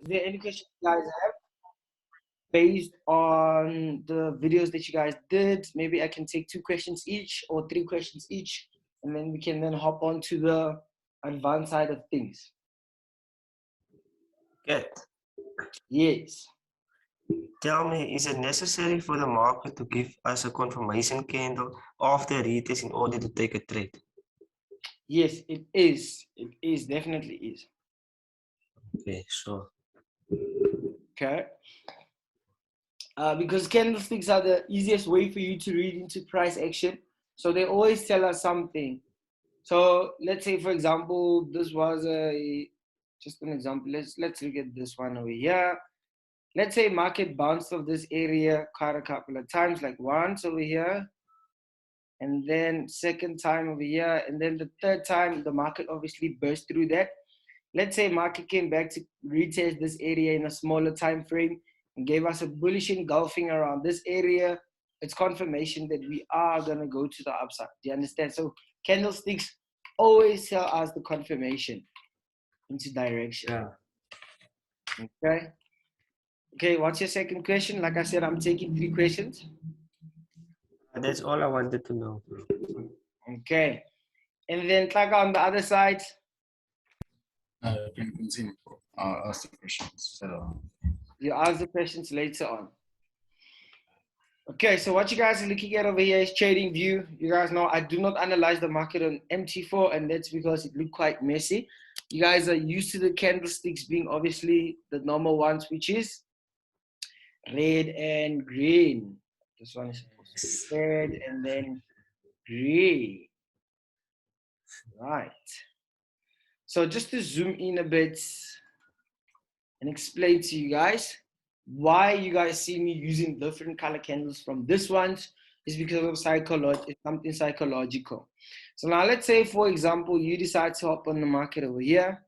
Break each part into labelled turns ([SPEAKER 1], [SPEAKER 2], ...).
[SPEAKER 1] Is there any questions you guys have based on the videos that you guys did? Maybe I can take 2 questions each or 3 questions each, and then we can then hop on to the advanced side of things.
[SPEAKER 2] Good.
[SPEAKER 1] Yes.
[SPEAKER 2] Tell me, is it necessary for the market to give us a confirmation candle after retest in order to take a trade?
[SPEAKER 1] Yes, it is. It is, definitely is.
[SPEAKER 2] Okay, sure.
[SPEAKER 1] Okay. Because candlesticks are the easiest way for you to read into price action. So they always tell us something. So let's say, for example, this was just an example. Let's look at this one over here. Let's say market bounced off this area quite a couple of times, like once over here, and then second time over here, and then the third time the market obviously burst through that. Let's say market came back to retest this area in a smaller time frame and gave us a bullish engulfing around this area. It's confirmation that we are going to go to the upside. Do you understand? So candlesticks always tell us the confirmation into direction.
[SPEAKER 2] Yeah.
[SPEAKER 1] Okay. Okay, what's your second question? Like I said, I'm taking 3 questions.
[SPEAKER 2] That's all I wanted to know.
[SPEAKER 1] Okay. And then Tlaka on the other side.
[SPEAKER 3] Can continue. I'll ask the questions.
[SPEAKER 1] You ask the questions later on. Okay, so what you guys are looking at over here is trading view. You guys know I do not analyze the market on MT4, and that's because it looked quite messy. You guys are used to the candlesticks being obviously the normal ones, which is red and green. This one is supposed to be red and then green. Right. So just to zoom in a bit and explain to you guys why you guys see me using different color candles from this one is because of it's something psychological. So now let's say, for example, you decide to hop on the market over here,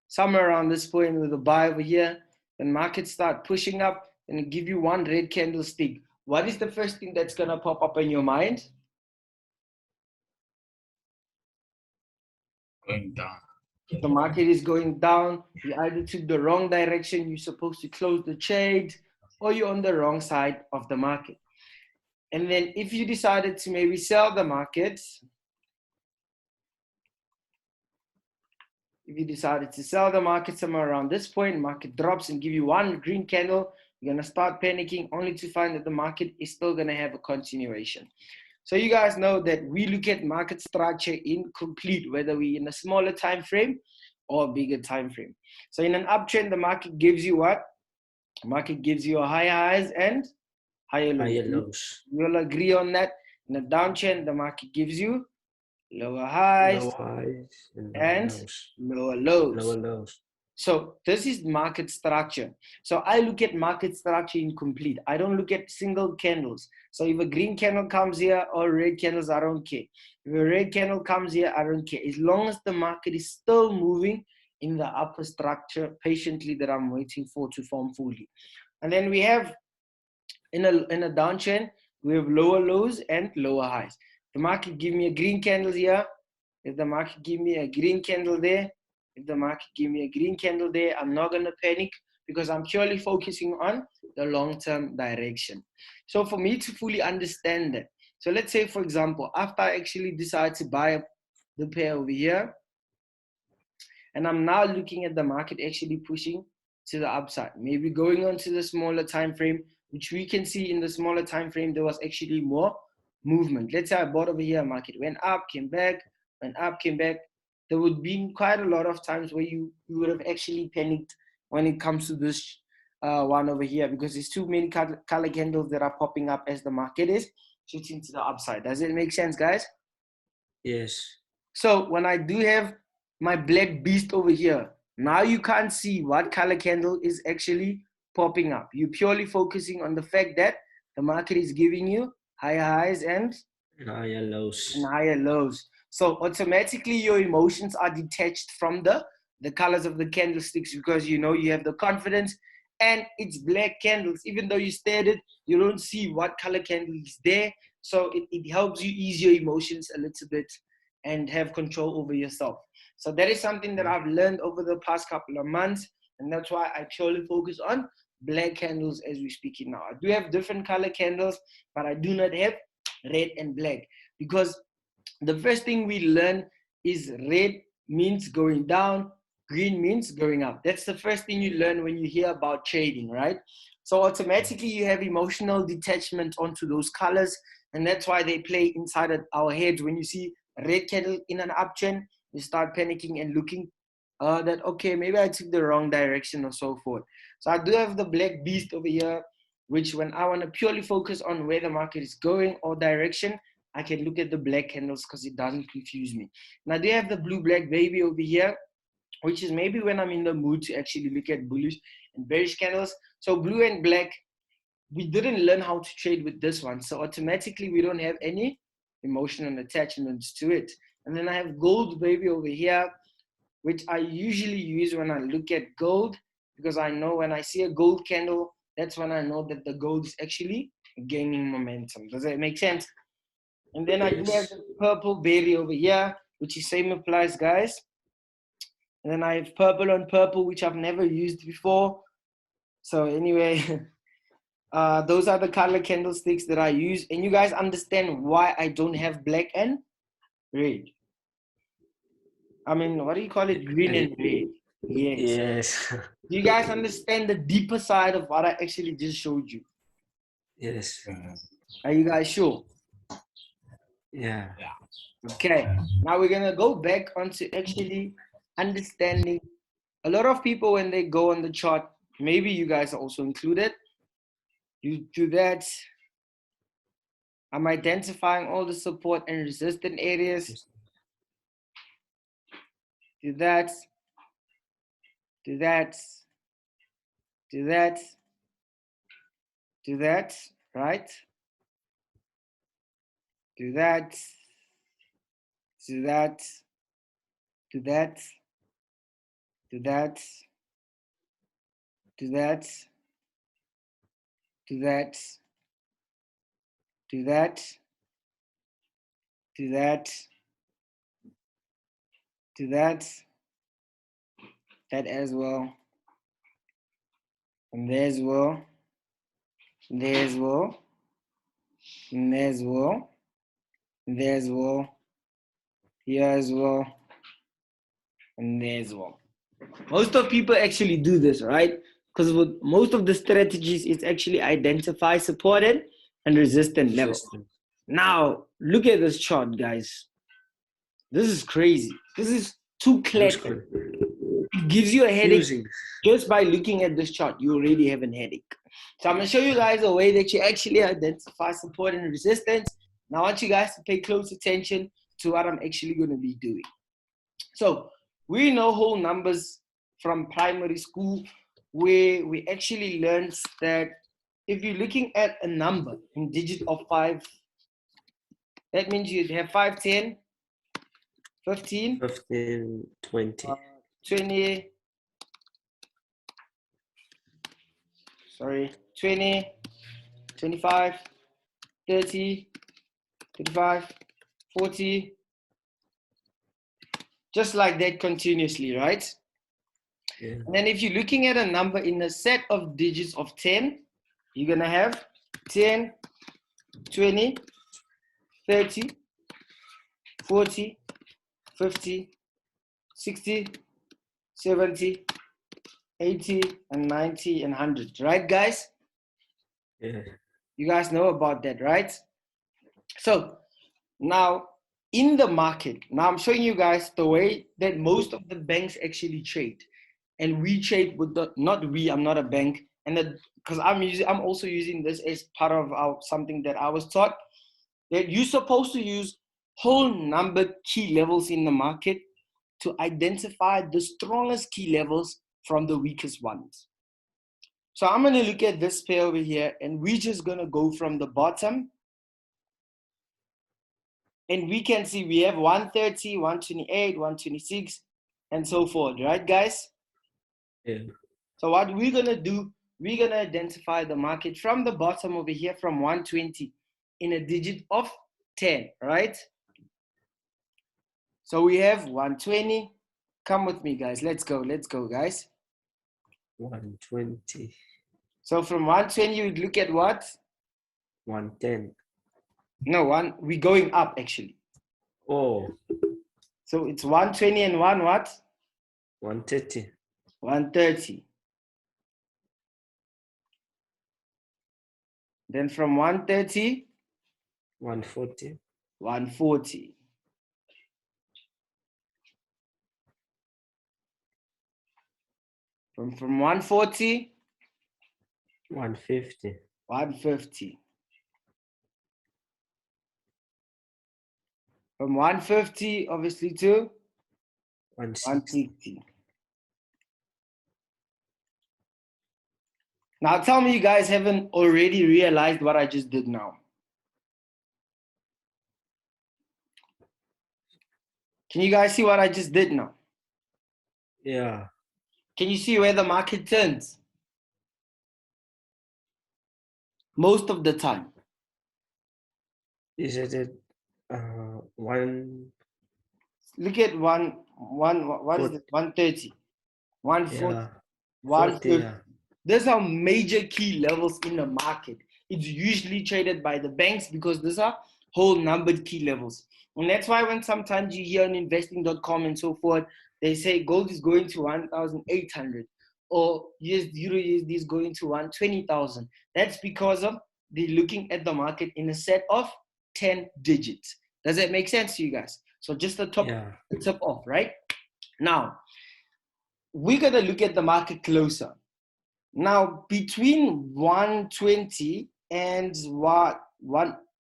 [SPEAKER 1] somewhere around this point with a buy over here, then markets start pushing up and give you one red candlestick. What is the first thing that's going to pop up in your mind?
[SPEAKER 3] Going down.
[SPEAKER 1] The market is going down. You either took the wrong direction, you're supposed to close the trade, or you're on the wrong side of the market. And then if you decided to maybe sell the market, if you decided to sell the market somewhere around this point, market drops and give you one green candle, you're going to start panicking only to find that the market is still going to have a continuation. So you guys know that we look at market structure in complete, whether we're in a smaller time frame or a bigger time frame. So in an uptrend, the market gives you what? The market gives you a higher highs and higher lows. You'll agree on that. In a downtrend, the market gives you lower highs, and lower lows. So this is market structure. So I look at market structure in complete. I don't look at single candles. So if a green candle comes here or red candles, I don't care. If a red candle comes here, I don't care. As long as the market is still moving in the upper structure patiently that I'm waiting for to form fully. And then we have in a downtrend, we have lower lows and lower highs. The market give me a green candle here. If the market give me a green candle there, if the market give me a green candle there, I'm not going to panic because I'm purely focusing on the long-term direction. So for me to fully understand that, so let's say, for example, after I actually decide to buy the pair over here, and I'm now looking at the market actually pushing to the upside, maybe going on to the smaller time frame, which we can see in the smaller time frame, there was actually more movement. Let's say I bought over here, market went up, came back, went up, came back. There would be quite a lot of times where you would have actually panicked when it comes to this one over here, because there's too many color candles that are popping up as the market is shooting to the upside. Does it make sense, guys?
[SPEAKER 2] Yes.
[SPEAKER 1] So when I do have my black beast over here, now you can't see what color candle is actually popping up. You're purely focusing on the fact that the market is giving you higher highs and
[SPEAKER 2] higher lows.
[SPEAKER 1] And higher lows. So automatically your emotions are detached from the colors of the candlesticks, because you know you have the confidence and it's black candles. Even though you stared it, you don't see what color candle is there. So it helps you ease your emotions a little bit and have control over yourself. So that is something that I've learned over the past couple of months, and that's why I purely focus on black candles as we're speaking now. I do have different color candles, but I do not have red and black, because the first thing we learn is red means going down, green means going up. That's the first thing you learn when you hear about trading, right? So automatically you have emotional detachment onto those colors, and that's why they play inside of our heads. When you see a red candle in an uptrend, you start panicking and looking that, okay, maybe I took the wrong direction or so forth. So I do have the black beast over here, which when I want to purely focus on where the market is going or direction, I can look at the black candles because it doesn't confuse me. And I do have the blue black baby over here, which is maybe when I'm in the mood to actually look at bullish and bearish candles. So blue and black, we didn't learn how to trade with this one. So automatically we don't have any emotional attachments to it. And then I have gold baby over here, which I usually use when I look at gold, because I know when I see a gold candle, that's when I know that the gold is actually gaining momentum. Does that make sense? And then I do have the purple berry over here, which is same applies, guys. And then I have purple on purple, which I've never used before. So anyway, those are the color candlesticks that I use. And you guys understand why I don't have black and red. I mean, what do you call it? Green and red. Yes.
[SPEAKER 2] Yes.
[SPEAKER 1] Do you guys understand the deeper side of what I actually just showed you?
[SPEAKER 2] Yes.
[SPEAKER 1] Are you guys sure?
[SPEAKER 2] Yeah.
[SPEAKER 1] Okay. Now we're going to go back onto actually understanding. A lot of people, when they go on the chart, maybe you guys are also included, you do that. I'm identifying all the support and resistance areas. Do that. Do that. Do that. Do that. Right? Do that. Do that. Do that. Do that. Do that. Do that. Do that. Do that. Do that. That as well. And there as well. And there as well. And there as well. And there as well. Here as well. And there as well. Most of people actually do this, right? Because with most of the strategies, it's actually identify support and resistance level. Now, look at this chart, guys. This is crazy. This is too clear. It gives you a headache. Just by looking at this chart, you already have a headache. So I'm going to show you guys a way that you actually identify support and resistance. Now I want you guys to pay close attention to what I'm actually going to be doing. So we know whole numbers from primary school, where we actually learned that if you're looking at a number in digit of 5, that means you'd have 5, 10, 15,
[SPEAKER 2] 20.
[SPEAKER 1] 20, 20, 25, 30, 35, 40, just like that continuously, right? Yeah. And then if you're looking at a number in a set of digits of 10, you're going to have 10, 20, 30, 40, 50, 60, 70, 80, and 90, and 100, right, guys? Yeah. You guys know about that, right? So now in the market, now I'm showing you guys the way that most of the banks actually trade. And we trade with the, not we, I'm not a bank, and because I'm also using this as part of something that I was taught, that you're supposed to use whole numbered key levels in the market to identify the strongest key levels from the weakest ones. So I'm going to look at this pair over here, and we're just going to go from the bottom. And we can see we have 130, 128, 126, and so forth, right, guys? Yeah. So what we're going to do, we're going to identify the market from the bottom over here from 120 in a digit of 10, right? So we have 120, Come with me, guys. Let's go, guys.
[SPEAKER 2] 120.
[SPEAKER 1] So from 120, you would look at what?
[SPEAKER 2] 110.
[SPEAKER 1] No, we're going up actually.
[SPEAKER 2] Oh,
[SPEAKER 1] So it's 120 and one what?
[SPEAKER 2] 130.
[SPEAKER 1] 130. Then from 130,
[SPEAKER 2] 140.
[SPEAKER 1] 140. From 140,
[SPEAKER 2] 150.
[SPEAKER 1] 150. From 150, obviously, to
[SPEAKER 2] 160.
[SPEAKER 1] 160. Now tell me you guys haven't already realized what I just did now. Can you guys see what I just did now?
[SPEAKER 2] Yeah.
[SPEAKER 1] Can you see where the market turns? Most of the time.
[SPEAKER 2] Is it at one?
[SPEAKER 1] Look at what is it? 130, 140,
[SPEAKER 2] Yeah.
[SPEAKER 1] 150.
[SPEAKER 2] 40. Yeah.
[SPEAKER 1] These are major key levels in the market. It's usually traded by the banks because these are whole numbered key levels. And that's why when sometimes you hear on investing.com and so forth, they say gold is going to 1,800 or Euro USD is going to 120,000. That's because of they're looking at the market in a set of 10 digits. Does that make sense to you guys? So just the tip off, right? Now, we're going to look at the market closer. Now, between 120 and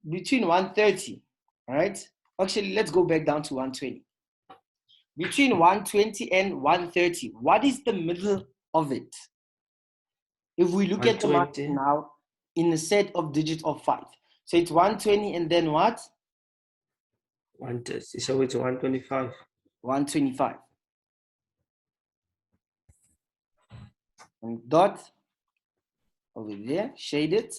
[SPEAKER 1] between 130, all right? Actually, let's go back down to 120. Between 120 and 130, what is the middle of it? If we look at the market now in a set of digits of 5. So it's 120 and then what?
[SPEAKER 2] 130. So it's 125.
[SPEAKER 1] 125. And dot over there, shade it.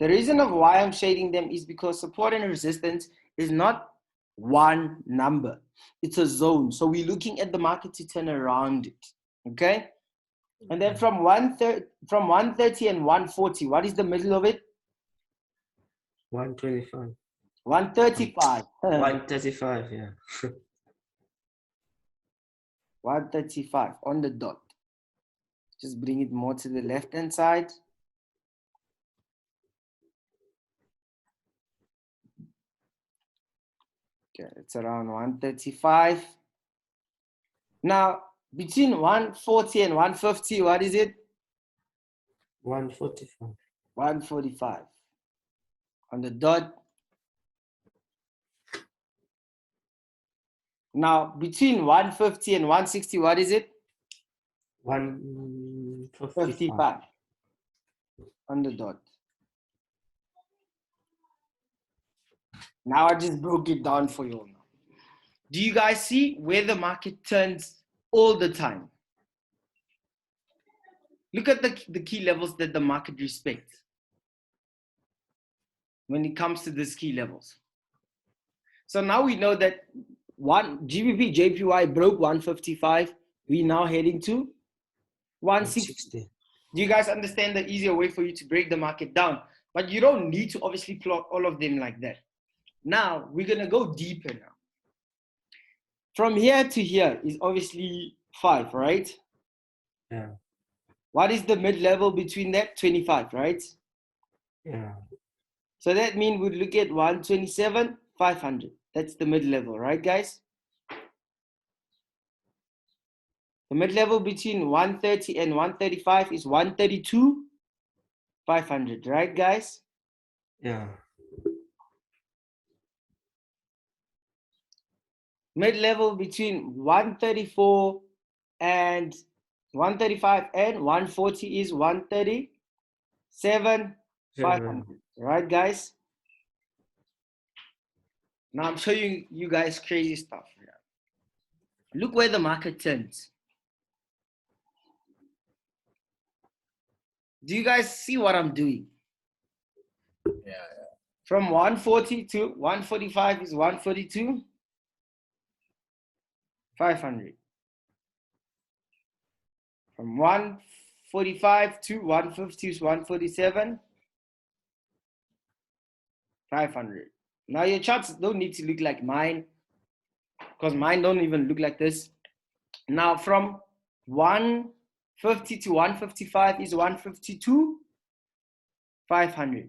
[SPEAKER 1] The reason of why I'm shading them is because support and resistance is not one number. It's a zone. So we're looking at the market to turn around it. Okay? And then from 130 and 140, what is the middle of it?
[SPEAKER 2] 125.
[SPEAKER 1] 135.
[SPEAKER 2] 135, yeah.
[SPEAKER 1] 135 on the dot. Just bring it more to the left-hand side. Okay, it's around 135. Now, between 140 and 150, what is it?
[SPEAKER 2] 145.
[SPEAKER 1] 145. On the dot. Now, between 150 and 160, what is it?
[SPEAKER 2] 155.
[SPEAKER 1] On the dot. Now I just broke it down for you all now. Do you guys see where the market turns all the time? Look at the key levels that the market respects when it comes to these key levels. So now we know that GBP JPY broke 155. We're now heading to 160. Do you guys understand the easier way for you to break the market down? But you don't need to obviously plot all of them like that. Now we're going to go deeper now. From here to here is obviously 5, right?
[SPEAKER 2] Yeah.
[SPEAKER 1] What is the mid-level between that? 25, right?
[SPEAKER 2] Yeah.
[SPEAKER 1] So that means we'd look at 127, 500. That's the mid-level, right, guys? The mid-level between 130 and 135 is 132, 500, right, guys?
[SPEAKER 2] Yeah.
[SPEAKER 1] Mid-level between 134 and 135 and 140 is 137, 500, right, guys? Now I'm showing you guys crazy stuff. Look where the market turns. Do you guys see what I'm doing?
[SPEAKER 3] Yeah.
[SPEAKER 1] From 140 to 145 is 142, 500. From 145 to 150 to 147, 500. Now your charts don't need to look like mine, because mine don't even look like this. Now from 150 to 155 is 152, 500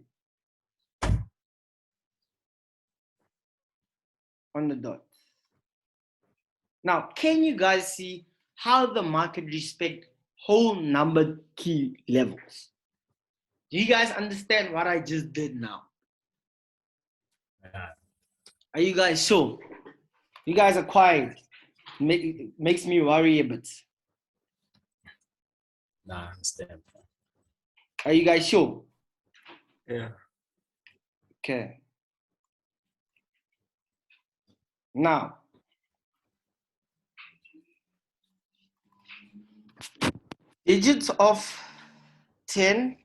[SPEAKER 1] on the dot. Now, can you guys see how the market respect whole numbered key levels? Do you guys understand what I just did now?
[SPEAKER 3] Yeah.
[SPEAKER 1] Are you guys sure? You guys are quiet. Makes me worry a bit.
[SPEAKER 3] Nah, I understand.
[SPEAKER 1] Are you guys sure?
[SPEAKER 2] Yeah.
[SPEAKER 1] Okay. Now, digits of 10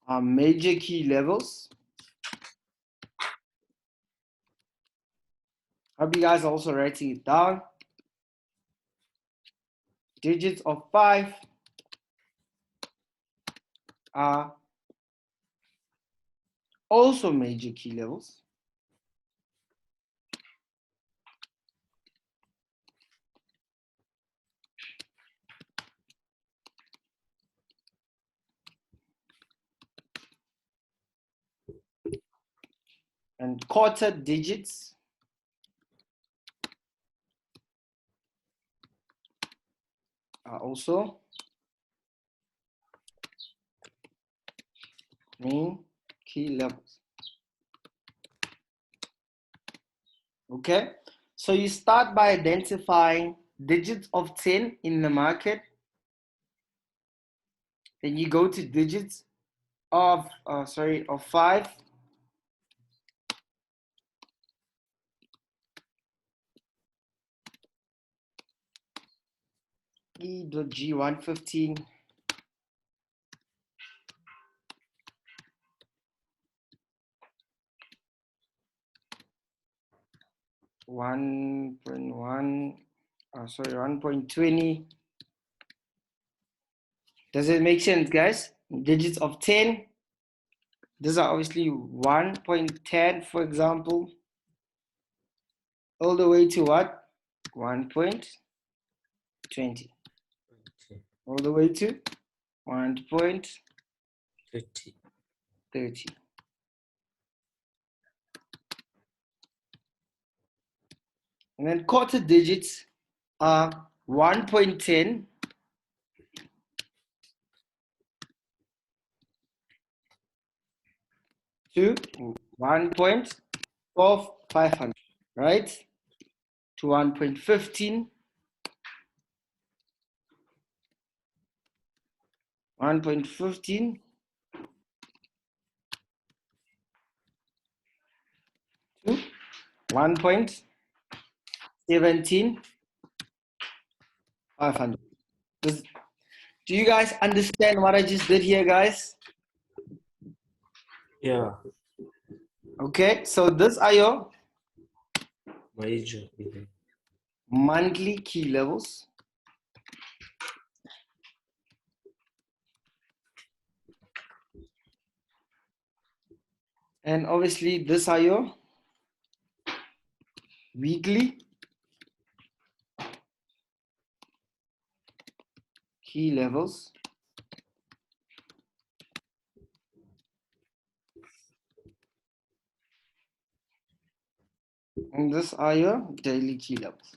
[SPEAKER 1] are major key levels. Hope you guys are also writing it down. Digits of 5 are also major key levels. And quarter digits are also main key levels. Okay, so you start by identifying digits of 10 in the market. Then you go to digits of 5. E.G 115. One point one, 1.20. Does it make sense, guys? Digits of 10. These are obviously 1.10, for example, all the way to what? 1.20. All the way to 1.30. And then quarter digits are 1.10 to 1.4500, right? To 1.15, 1.15 to 1.17, 500. Do you guys understand what I just did here, guys?
[SPEAKER 2] Yeah.
[SPEAKER 1] Okay, so these are your
[SPEAKER 2] Major.
[SPEAKER 1] monthly key levels. And obviously, these are your weekly key levels. And these are your daily key levels.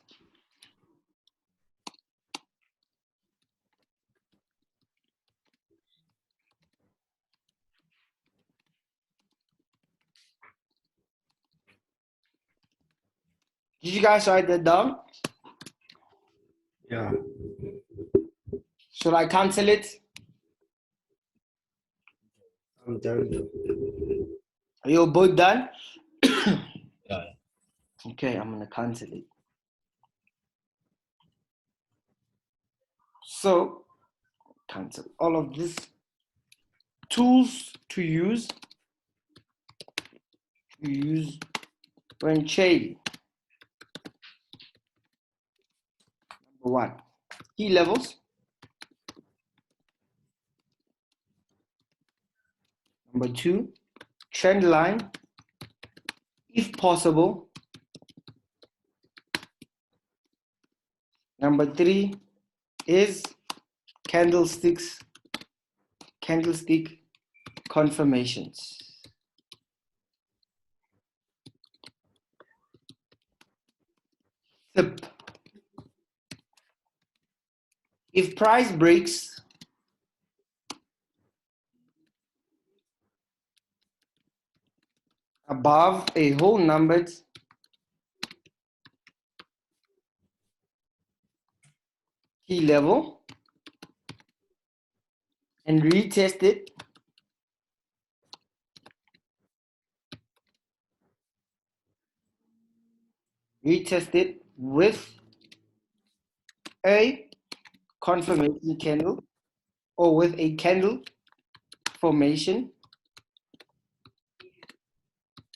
[SPEAKER 1] Did you guys write that down?
[SPEAKER 2] Yeah.
[SPEAKER 1] Should I cancel it?
[SPEAKER 2] I'm done.
[SPEAKER 1] Are you both done?
[SPEAKER 3] Yeah.
[SPEAKER 1] Okay, I'm gonna cancel it. So, cancel all of these tools to use when trading. Number one, key levels. Number two, trend line, if possible. Number three is candlestick confirmations. Tip. If price breaks above a whole numbered key level and retest it, with a confirmation candle or with a candle formation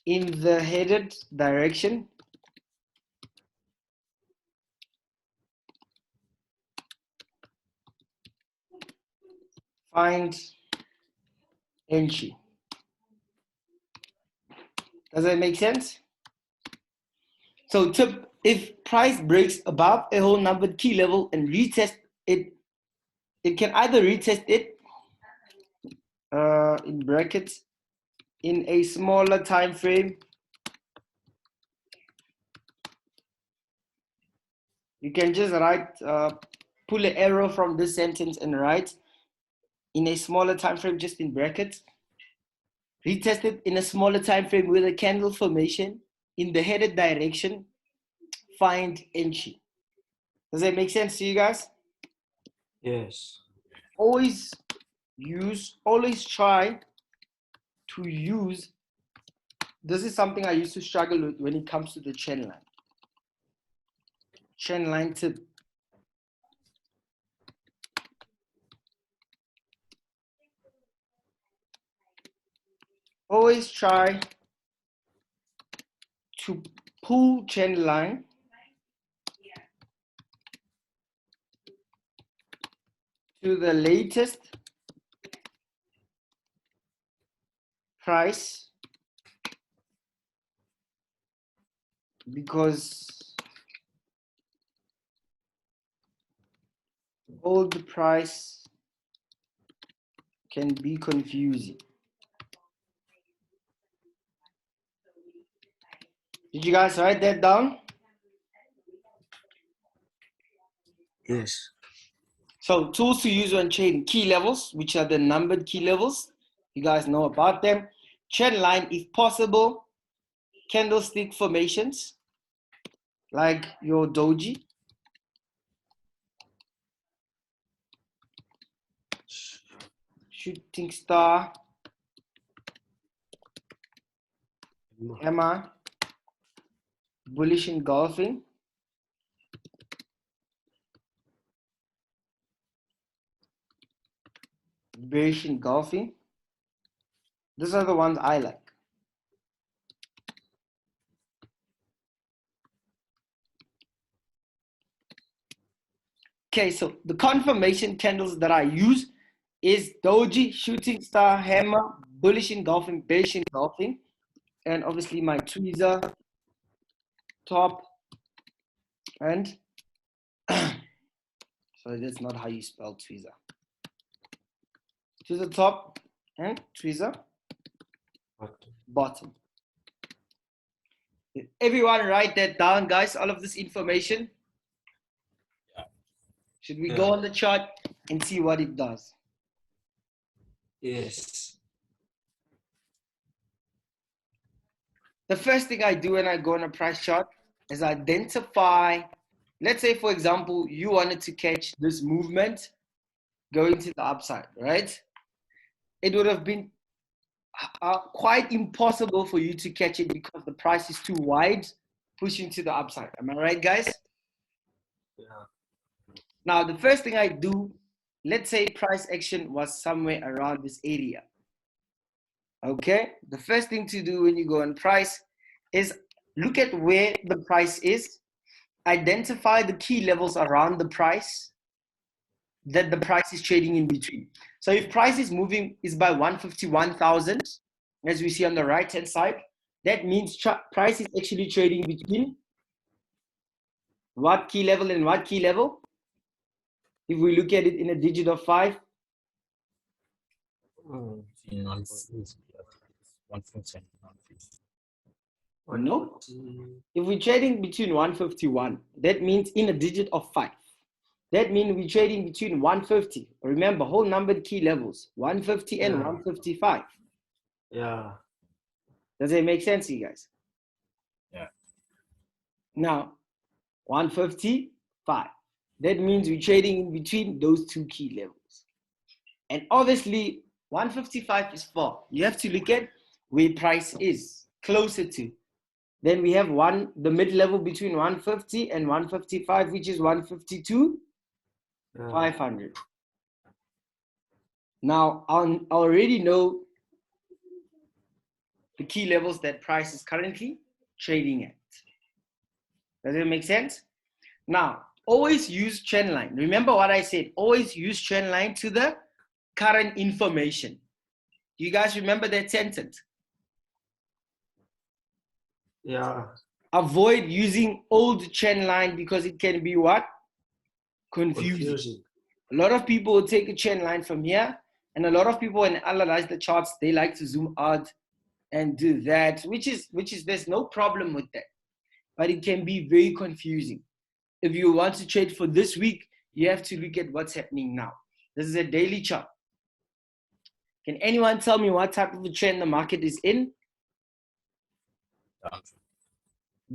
[SPEAKER 1] in the headed direction, find entry. Does that make sense? So tip, if price breaks above a whole numbered key level and retest it, it can either retest it in brackets in a smaller time frame. You can just write, pull an arrow from this sentence and write in a smaller time frame, just in brackets. Retest it in a smaller time frame with a candle formation in the headed direction. Find entry. Does that make sense to you guys?
[SPEAKER 2] Yes.
[SPEAKER 1] Always try to use. This is something I used to struggle with when it comes to the trend line. Trend line tip. Always try to pull trend line to the latest price, because old price can be confusing. Did you guys write that down?
[SPEAKER 2] Yes.
[SPEAKER 1] So tools to use when trading: key levels, which are the numbered key levels. You guys know about them. Trend line, if possible. Candlestick formations, like your doji. Shooting star, hammer, bullish engulfing. Bearish engulfing. These are the ones I like. Okay, so the confirmation candles that I use is doji, shooting star, hammer, bullish engulfing, bearish engulfing, and obviously my tweezer, top, and so that's not how you spell tweezer. Tweezer top and tweezer bottom. Everyone write that down, guys, all of this information.
[SPEAKER 3] Yeah.
[SPEAKER 1] Should we go on the chart and see what it does?
[SPEAKER 2] Yes.
[SPEAKER 1] The first thing I do when I go on a price chart is identify, let's say, for example, you wanted to catch this movement going to the upside, right? It would have been quite impossible for you to catch it because the price is too wide, pushing to the upside. Am I right, guys?
[SPEAKER 2] Yeah.
[SPEAKER 1] Now, the first thing I do, let's say price action was somewhere around this area. Okay, the first thing to do when you go on price is look at where the price is identify the key levels around the price that the price is trading in between. So if price is moving is by 151,000, as we see on the right hand side, that means price is actually trading between what key level and what key level? If we look at it in a digit of 5, no. If we're trading between 151, that means in a digit of 5. That means we're trading between 150. Remember, whole numbered key levels, 150 and 155.
[SPEAKER 2] Yeah.
[SPEAKER 1] Does it make sense to you guys?
[SPEAKER 3] Yeah.
[SPEAKER 1] Now, 155. That means we're trading in between those two key levels. And obviously, 155 is far. You have to look at where price is closer to. Then we have the mid-level between 150 and 155, which is 152, 500. Now, I already know the key levels that price is currently trading at. Does it make sense? Now, always use trend line. Remember what I said, always use trend line to the current information. Do you guys remember that sentence?
[SPEAKER 2] Yeah.
[SPEAKER 1] Avoid using old trend line because it can be what? Confusing. A lot of people will take a trend line from here, and a lot of people, when analyze the charts, they like to zoom out and do that, which is there's no problem with that, but it can be very confusing. If you want to trade for this week, you have to look at what's happening now. This is a daily chart. Can anyone tell me what type of a trend the market is in?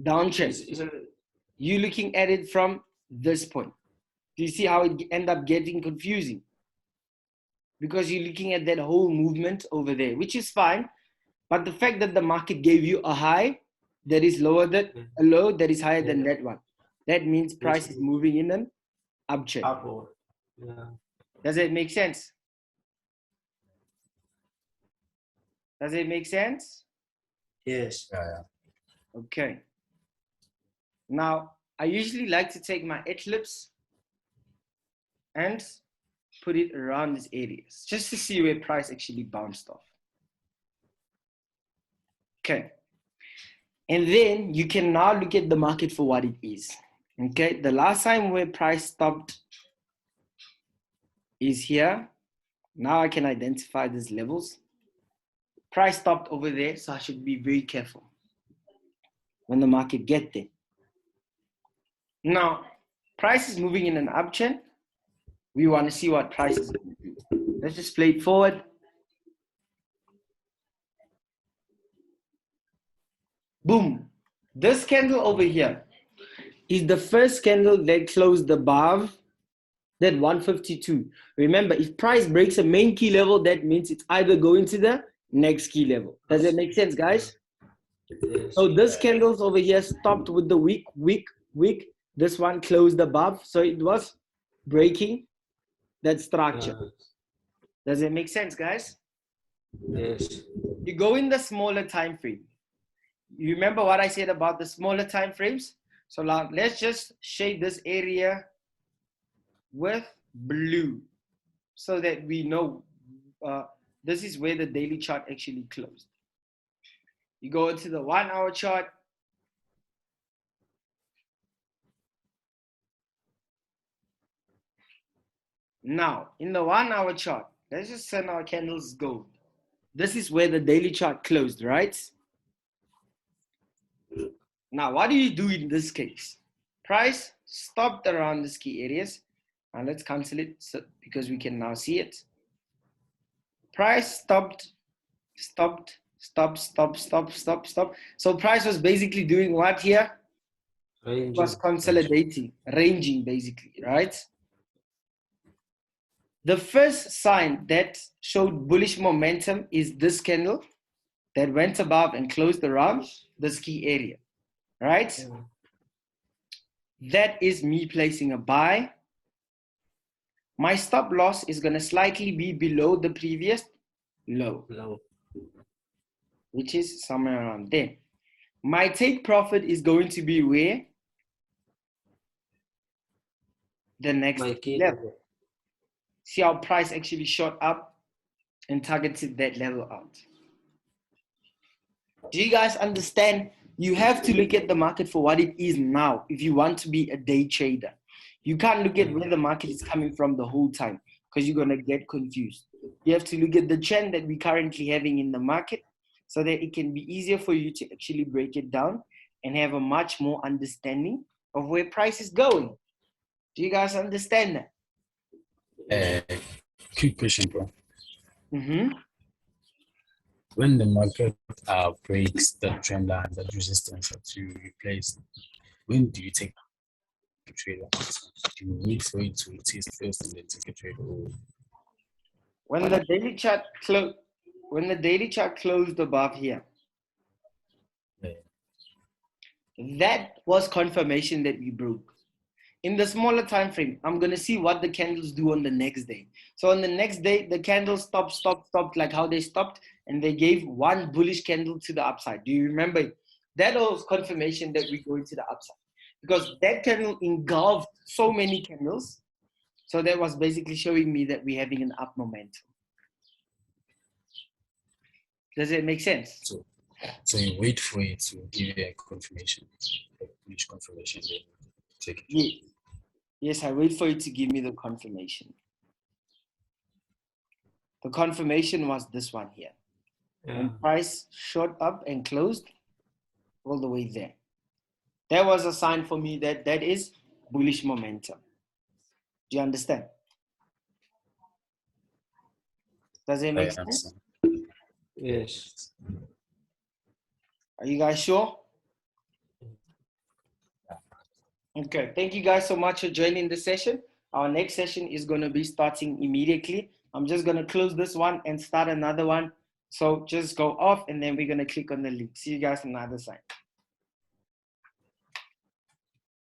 [SPEAKER 1] Downtrend. You're looking at it from this point. Do you see how it end up getting confusing? Because you're looking at that whole movement over there, which is fine. But the fact that the market gave you a high that is lower than a low that is higher than that one, that means price is moving in an uptrend.
[SPEAKER 2] Upward. Yeah.
[SPEAKER 1] Does it make sense? Does it make sense?
[SPEAKER 2] Yes.
[SPEAKER 3] Yeah.
[SPEAKER 1] Okay. Now, I usually like to take my eclipse and put it around these areas just to see where price actually bounced off. Okay. And then you can now look at the market for what it is. Okay. The last time where price stopped is here. Now I can identify these levels. Price stopped over there, so I should be very careful when the market gets there. Now, price is moving in an uptrend. We want to see what price is going to do. Let's just play it forward. Boom. This candle over here is the first candle that closed above that 152. Remember, if price breaks a main key level, that means it's either going to the next key level. Does that make sense, guys?
[SPEAKER 2] Yes.
[SPEAKER 1] So this candles over here stopped with the wick. This one closed above, so it was breaking that structure. Does it make sense, guys?
[SPEAKER 2] Yes.
[SPEAKER 1] You go in the smaller time frame. You remember what I said about the smaller time frames? So now let's just shade this area with blue so that we know this is where the daily chart actually closed. You go into the 1 hour chart. Now, in the 1 hour chart, let's just send our candles gold. This is where the daily chart closed, right? Now, what do you do in this case? Price stopped around these key areas. Now let's cancel it because we can now see it. Price stopped. So price was basically doing what here?
[SPEAKER 2] Ranging.
[SPEAKER 1] It was consolidating, ranging basically, right? The first sign that showed bullish momentum is this candle that went above and closed around this key area, right? Yeah. That is me placing a buy. My stop loss is going to slightly be below the previous low, which is somewhere around there. My take profit is going to be where the next
[SPEAKER 2] My key
[SPEAKER 1] level. See how price actually shot up and targeted that level out. Do you guys understand? You have to look at the market for what it is now if you want to be a day trader. You can't look at where the market is coming from the whole time because you're going to get confused. You have to look at the trend that we're currently having in the market so that it can be easier for you to actually break it down and have a much more understanding of where price is going. Do you guys understand that?
[SPEAKER 3] Quick question, bro.
[SPEAKER 1] Mm-hmm.
[SPEAKER 3] When the market breaks the trend line, that resistance that you replace, when do you take a trade? Do you wait for it to test first and then take a trade, or
[SPEAKER 1] When the daily chart closed above here, that was confirmation that we broke. In the smaller time frame, I'm going to see what the candles do on the next day. So on the next day, the candles stopped like how they stopped, and they gave one bullish candle to the upside. Do you remember? That was confirmation that we go into the upside because that candle engulfed so many candles. So that was basically showing me that we're having an up momentum. Does it make sense?
[SPEAKER 3] So you wait for it to give you a confirmation, a bullish confirmation, then take it.
[SPEAKER 1] Yes, I wait for it to give me the confirmation. The confirmation was this one here. When price shot up and closed all the way there. That was a sign for me that that is bullish momentum. Do you understand? Does it make sense?
[SPEAKER 2] Yes.
[SPEAKER 1] Are you guys sure? Okay, thank you guys so much for joining the session. Our next session is going to be starting immediately. I'm just going to close this one and start another one. So just go off and then we're going to click on the link. See you guys on the other side.